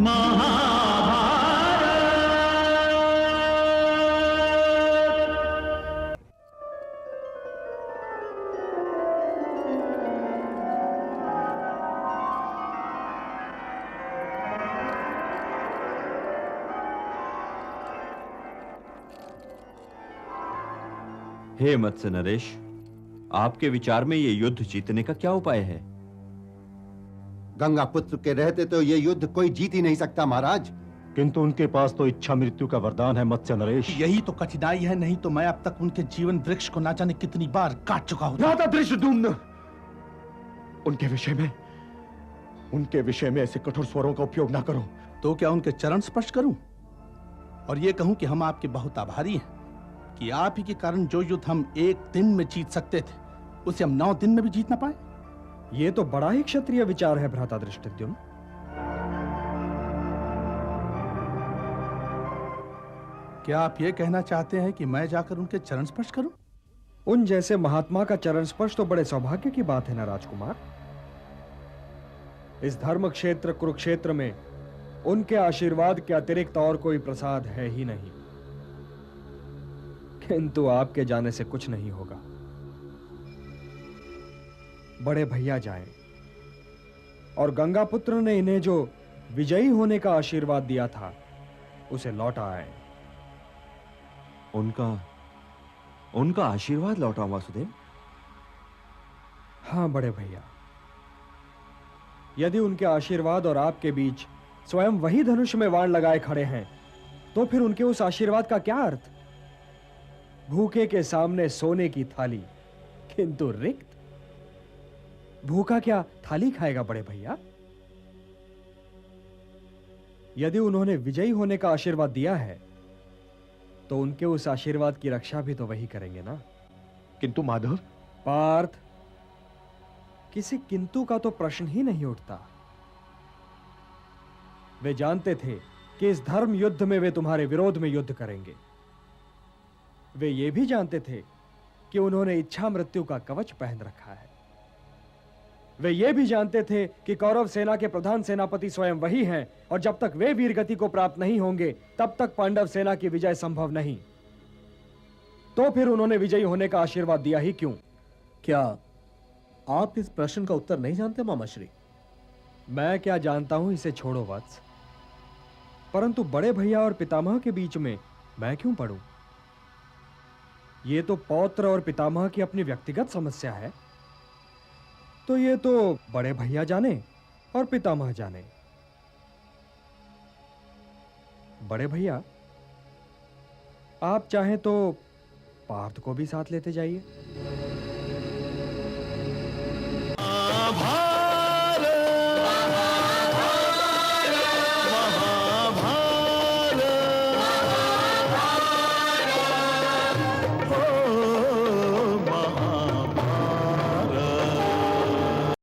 हे मत्स्य नरेश, आपके विचार में ये युद्ध जीतने का क्या उपाय है? गंगा पुत्र के रहते तो ये युद्ध कोई जीत ही नहीं सकता महाराज। किंतु उनके पास तो इच्छा मृत्यु का वरदान है मत्स्य नरेश। यही तो कठिनाई है, नहीं तो मैं अब तक उनके जीवन वृक्ष को ना जाने कितनी बार काट चुका हूं। भ्राता धृष्टद्युम्न, उनके विषय में ऐसे कठोर स्वरों का उपयोग ना करो। तो क्या उनके चरण स्पर्श करूं और ये कहूं कि हम आपके बहुत आभारी हैं कि आप ही के कारण जो युद्ध हम एक दिन में जीत सकते थे उसे हम 9 दिन में भी जीत ना पाए? ये तो बड़ा ही क्षत्रिय विचार है भ्राता धृष्टद्युम्न। क्या आप ये कहना चाहते हैं कि मैं जाकर उनके चरण स्पर्श करूं? उन जैसे महात्मा का चरण स्पर्श तो बड़े सौभाग्य की बात है ना राजकुमार। इस धर्म क्षेत्र कुरुक्षेत्र में उनके आशीर्वाद के अतिरिक्त और कोई प्रसाद है ही नहीं। किंतु आपके जाने से कुछ नहीं होगा। बड़े भैया जाएं और गंगा पुत्र ने इन्हें जो विजयी होने का आशीर्वाद दिया था उसे लौटा आए। उनका आशीर्वाद लौटा वासुदेव? हां बड़े भैया, यदि उनके आशीर्वाद और आपके बीच स्वयं वही धनुष में वाण लगाए खड़े हैं तो फिर उनके उस आशीर्वाद का क्या अर्थ? भूखे के सामने सोने की थाली किंतु रिक्त। भूखा क्या थाली खाएगा बड़े भैया? यदि उन्होंने विजयी होने का आशीर्वाद दिया है तो उनके उस आशीर्वाद की रक्षा भी तो वही करेंगे ना। किंतु माधव, पार्थ, किसी किंतु का तो प्रश्न ही नहीं उठता। वे जानते थे कि इस धर्म युद्ध में वे तुम्हारे विरोध में युद्ध करेंगे। वे ये भी जानते थे कि उन्होंने इच्छा मृत्यु का कवच पहन रखा है। वे ये भी जानते थे कि कौरव सेना के प्रधान सेनापति स्वयं वही हैं और जब तक वे वीर गति को प्राप्त नहीं होंगे तब तक पांडव सेना की विजय संभव नहीं। तो फिर उन्होंने विजयी होने का आशीर्वाद दिया ही क्यों? क्या आप इस प्रश्न का उत्तर नहीं जानते मामाश्री? मैं क्या जानता हूं, इसे छोड़ो वत्स। परंतु बड़े भैया और पितामह के बीच में मैं क्यों पड़ूं? ये तो पौत्र और पितामह की अपनी व्यक्तिगत समस्या है, तो ये तो बड़े भैया जाने और पितामह जाने। बड़े भैया, आप चाहें तो पार्थ को भी साथ लेते जाइए।